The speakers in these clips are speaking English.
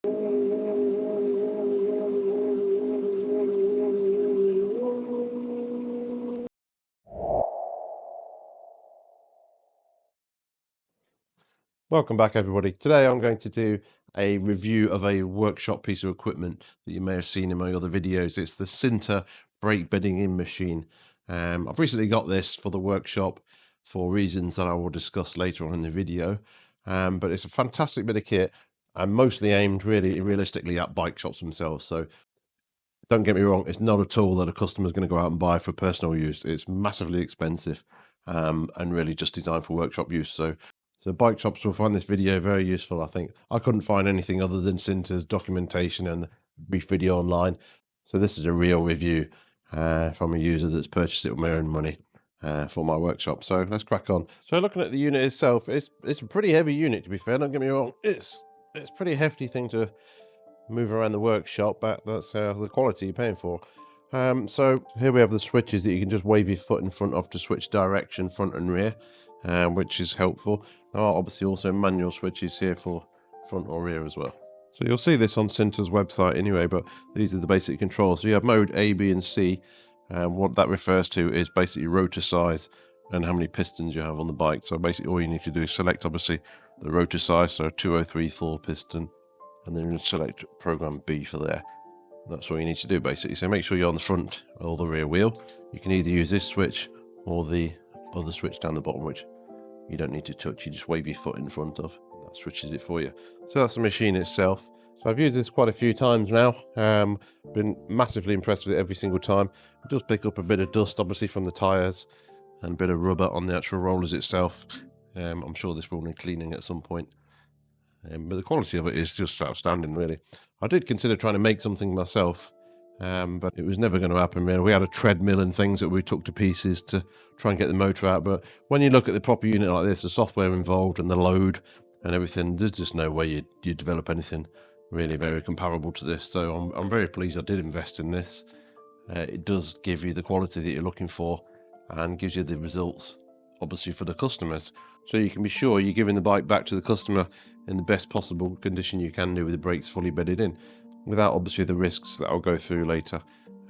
Welcome back, everybody. Today I'm going to do a review of a workshop piece of equipment that you may have seen in my other videos. It's the Sinter brake bedding in machine. I've recently got this for the workshop for reasons that I will discuss later on in the video. But it's a fantastic bit of kit and mostly aimed really realistically at bike shops themselves. So don't get me wrong, it's not a tool that a customer is going to go out and buy for personal use. It's massively expensive and really just designed for workshop use. So bike shops will find this video very useful, I think. I couldn't find anything other than Sinter's documentation and the brief video online. So this is a real review from a user that's purchased it with my own money for my workshop. So let's crack on. So looking at the unit itself, it's a pretty heavy unit, to be fair. Don't get me wrong. It's a pretty hefty thing to move around the workshop, but that's the quality you're paying for. So here we have the switches that you can just wave your foot in front of to switch direction front and rear, which is helpful. There are obviously also manual switches here for front or rear as well. So you'll see this on Sinter's website anyway, but these are the basic controls. So you have mode A, B and C. What that refers to is basically rotor size and how many pistons you have on the bike. So basically all you need to do is select obviously the rotor size, so 2034 piston, and then select program B for there. That's all you need to do basically. So make sure you're on the front or the rear wheel. You can either use this switch or the other switch down the bottom, which you don't need to touch. You just wave your foot in front of. That switches it for you. So that's the machine itself. So I've used this quite a few times now. Been massively impressed with it every single time. It does pick up a bit of dust obviously from the tyres and a bit of rubber on the actual rollers itself. I'm sure this will need cleaning at some point. But the quality of it is just outstanding, really. I did consider trying to make something myself, but it was never going to happen, really. We had a treadmill and things that we took to pieces to try and get the motor out. But when you look at the proper unit like this, the software involved and the load and everything, there's just no way you'd develop anything really very comparable to this. So I'm very pleased I did invest in this. It does give you the quality that you're looking for and gives you the results, obviously, for the customers. So you can be sure you're giving the bike back to the customer in the best possible condition you can do with the brakes fully bedded in, without obviously the risks that I'll go through later.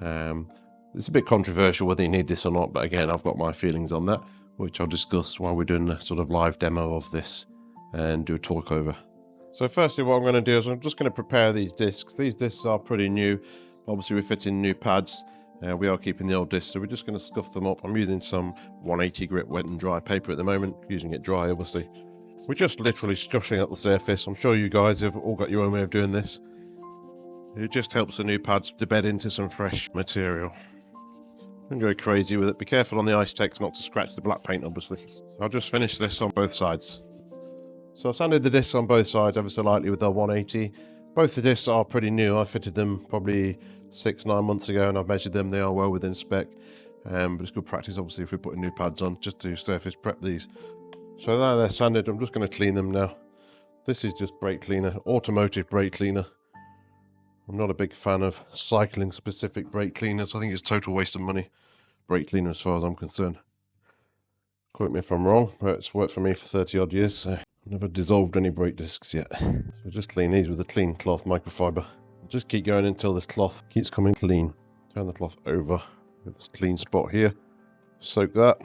It's a bit controversial whether you need this or not, but again, I've got my feelings on that, which I'll discuss while we're doing a sort of live demo of this and do a talk over. So firstly, what I'm going to do is I'm just going to prepare these discs. These discs are pretty new. Obviously, we're fitting new pads. We are keeping the old discs, so we're just going to scuff them up. I'm using some 180 grit wet and dry paper at the moment, using it dry, obviously. We're just literally scushing up the surface. I'm sure you guys have all got your own way of doing this. It just helps the new pads to bed into some fresh material. Don't go crazy with it. Be careful on the ice text not to scratch the black paint, obviously. So I'll just finish this on both sides. So I've sanded the discs on both sides ever so lightly with the 180. Both the discs are pretty new. I fitted them probably 6-9 months ago and I've measured them. They are well within spec, but it's good practice obviously if we're putting new pads on, just to surface prep these. So now they're sanded, I'm just going to clean them now. This is just brake cleaner, automotive brake cleaner. I'm not a big fan of cycling specific brake cleaners. I think it's total waste of money, brake cleaner, as far as I'm concerned. Quote me if I'm wrong, but it's worked for me for 30 odd years, so I've never dissolved any brake discs yet. So just clean these with a clean cloth microfiber. Just keep going until this cloth keeps coming clean. Turn the cloth over with this clean spot here. Soak that.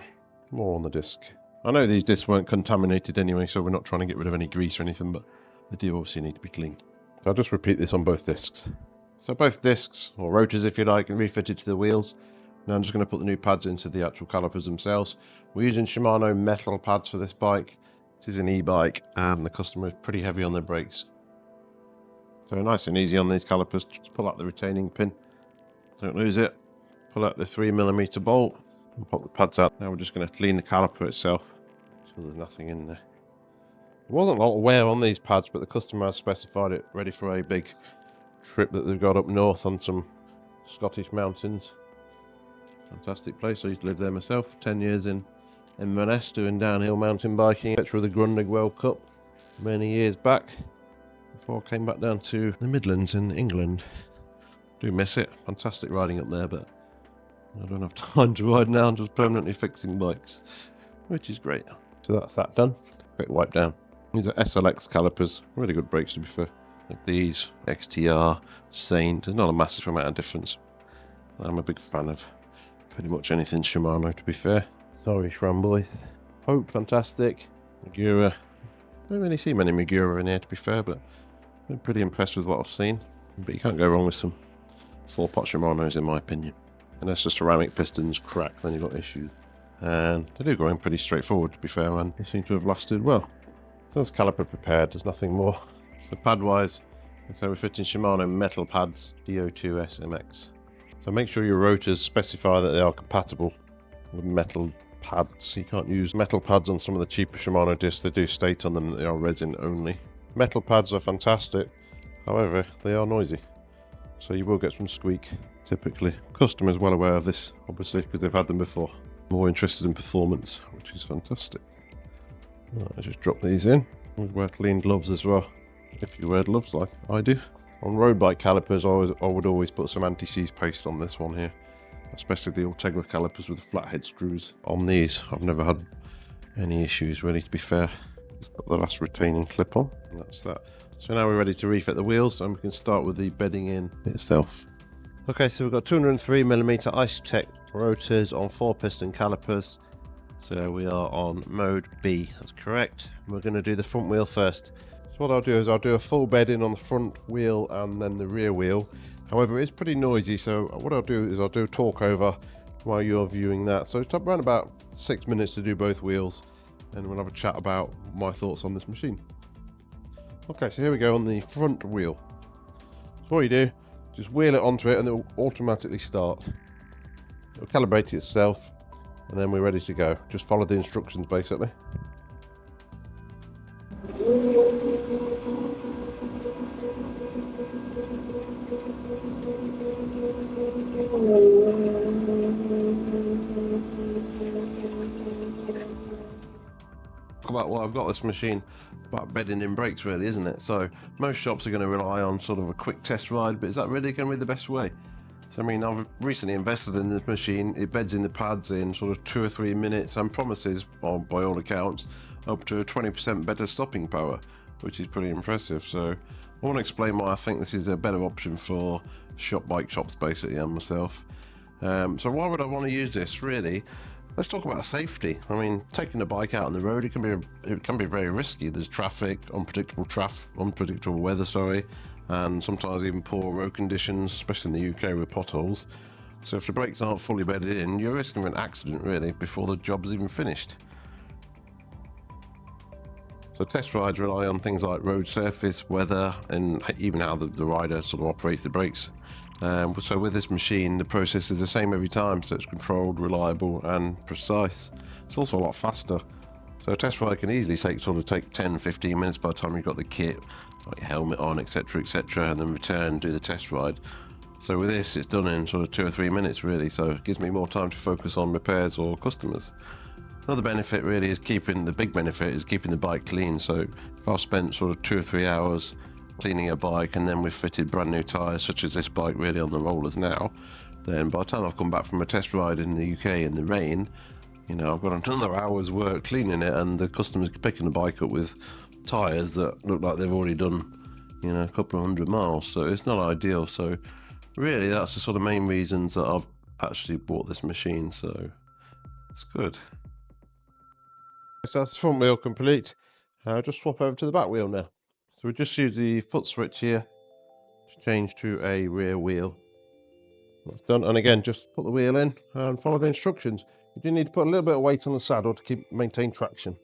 More on the disc. I know these discs weren't contaminated anyway, so we're not trying to get rid of any grease or anything, but they do obviously need to be cleaned. So I'll just repeat this on both discs. So both discs, or rotors if you like, and refitted to the wheels. Now I'm just going to put the new pads into the actual calipers themselves. We're using Shimano metal pads for this bike. This is an e-bike, and the customer is pretty heavy on their brakes. So nice and easy on these calipers. Just pull out the retaining pin. Don't lose it. Pull out the 3mm bolt and pop the pads out. Now we're just going to clean the caliper itself, so there's nothing in there. There wasn't a lot of wear on these pads, but the customer has specified it ready for a big trip that they've got up north on some Scottish mountains. Fantastic place. I used to live there myself. 10 years in Inverness doing downhill mountain biking, etc. the Grundig World Cup many years back, before I came back down to the Midlands in England. Do miss it. Fantastic riding up there, but I don't have time to ride now. I'm just permanently fixing bikes, which is great. So that's that done. Quick wipe down. These are SLX calipers. Really good brakes, to be fair. Like these XTR, Saint, there's not a massive amount of difference. I'm a big fan of pretty much anything Shimano, to be fair. Sorry, Shramboys. Hope, fantastic. Magura. Don't really see many Magura in here, to be fair, but I've been pretty impressed with what I've seen. But you can't go wrong with some 4-pot Shimanos, in my opinion. Unless the ceramic pistons crack, then you've got issues. And they do go in pretty straightforward, to be fair, and they seem to have lasted well. So that's caliper prepared, there's nothing more. So pad-wise, so we're fitting Shimano metal pads, DO2 SMX. So make sure your rotors specify that they are compatible with metal pads. You can't use metal pads on some of the cheaper Shimano discs. They do state on them that they are resin only. Metal pads are fantastic, however, they are noisy. So you will get some squeak, typically. Customers well aware of this, obviously, because they've had them before. More interested in performance, which is fantastic. Right, I just drop these in. We wear clean gloves as well, if you wear gloves like I do. On road bike calipers, I would always put some anti-seize paste on this one here, especially the Ultegra calipers with the flathead screws. On these, I've never had any issues really, to be fair. Just put the last retaining clip on, and that's that. So now we're ready to refit the wheels, and we can start with the bedding in itself. Okay, so we've got 203mm Isotech rotors on 4-piston calipers. So we are on mode B, that's correct. We're going to do the front wheel first. So what I'll do is I'll do a full bedding on the front wheel and then the rear wheel. However, it's pretty noisy, so what I'll do is I'll do a talk over while you're viewing that. So it's around about 6 minutes to do both wheels, and we'll have a chat about my thoughts on this machine. Okay, so here we go on the front wheel. So what you do, just wheel it onto it and it will automatically start. It'll calibrate itself, and then we're ready to go. Just follow the instructions basically. About what I've got this machine about bedding in brakes really, isn't it? So most shops are going to rely on sort of a quick test ride, but is that really going to be the best way? So I mean, I've recently invested in this machine. It beds in the pads in sort of 2 or 3 minutes and promises, well, by all accounts, up to a 20% better stopping power, which is pretty impressive. So I want to explain why I think this is a better option for bike shops basically, and myself. So why would I want to use this really? Let's talk about safety. I mean, taking the bike out on the road, it can be very risky. There's traffic, unpredictable weather, and sometimes even poor road conditions, especially in the UK with potholes. So if the brakes aren't fully bedded in, you're risking an accident really before the job's even finished. So test rides rely on things like road surface, weather, and even how the rider sort of operates the brakes. So with this machine, the process is the same every time, so it's controlled, reliable, and precise. It's also a lot faster. So a test ride can easily take 10-15 minutes by the time you've got the kit, like your helmet on, etc., and then return, do the test ride. So with this, it's done in sort of 2 or 3 minutes really, so it gives me more time to focus on repairs or customers. Another benefit really is keeping the bike clean. So if I've spent sort of 2 or 3 hours cleaning a bike, and then we've fitted brand new tyres, such as this bike really on the rollers now, then by the time I've come back from a test ride in the UK in the rain, you know, I've got another hour's work cleaning it, and the customer's picking the bike up with tyres that look like they've already done, you know, a couple of 100 miles. So it's not ideal. So really, that's the sort of main reasons that I've actually bought this machine. So it's good. So that's the front wheel complete. I'll just swap over to the back wheel now. So we just use the foot switch here to change to a rear wheel. That's done. And again, just put the wheel in and follow the instructions. You do need to put a little bit of weight on the saddle to maintain traction.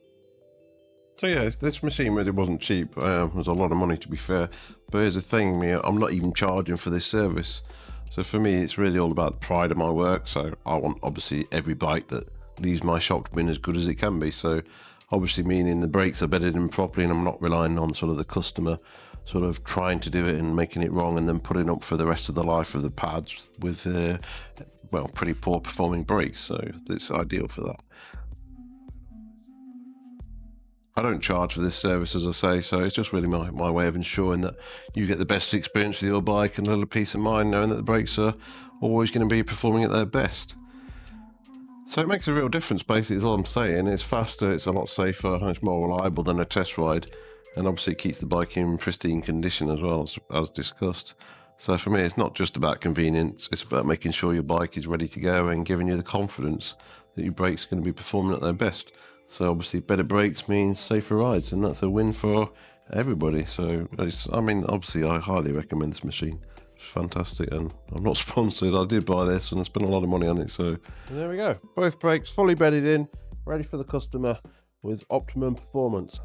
So yeah, this machine really wasn't cheap. It was a lot of money, to be fair. But here's the thing, I'm not even charging for this service. So for me, it's really all about the pride of my work. So I want obviously every bike that leaves my shop to be as good as it can be. So obviously meaning the brakes are bedded in properly, and I'm not relying on sort of the customer sort of trying to do it and making it wrong and then putting up for the rest of the life of the pads with well, pretty poor performing brakes. So it's ideal for that. I don't charge for this service, as I say, so it's just really my way of ensuring that you get the best experience with your bike and a little peace of mind knowing that the brakes are always going to be performing at their best. So it makes a real difference, basically, is all I'm saying. It's faster, it's a lot safer, and it's more reliable than a test ride. and obviously it keeps the bike in pristine condition as well, as discussed. So for me, it's not just about convenience, it's about making sure your bike is ready to go and giving you the confidence that your brakes are going to be performing at their best. So obviously better brakes means safer rides, and that's a win for everybody. So obviously I highly recommend this machine. It's fantastic, and I'm not sponsored. I did buy this and I spent a lot of money on it. So there we go, both brakes fully bedded in, ready for the customer with optimum performance.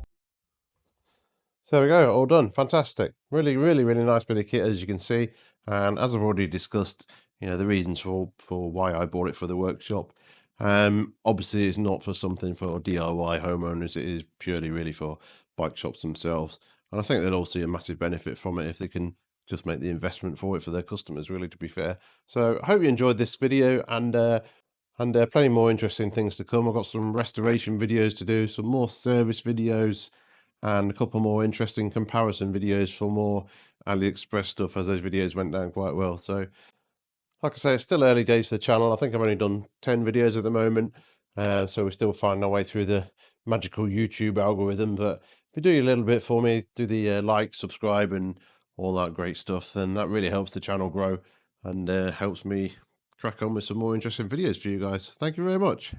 So there we go, all done. Fantastic. Really, really, really nice bit of kit, as you can see. And as I've already discussed, the reasons for why I bought it for the workshop. Obviously, it's not for something for DIY homeowners. It is purely really for bike shops themselves. And I think they'll all see a massive benefit from it if they can just make the investment for it for their customers, really, to be fair. So I hope you enjoyed this video, and plenty more interesting things to come. I've got some restoration videos to do, some more service videos, and a couple more interesting comparison videos for more AliExpress stuff, as those videos went down quite well. So like I say, it's still early days for the channel. I think I've only done 10 videos at the moment. So we're still finding our way through the magical YouTube algorithm. But if you do a little bit for me, do the like, subscribe, and all that great stuff, then that really helps the channel grow and helps me crack on with some more interesting videos for you guys. Thank you very much.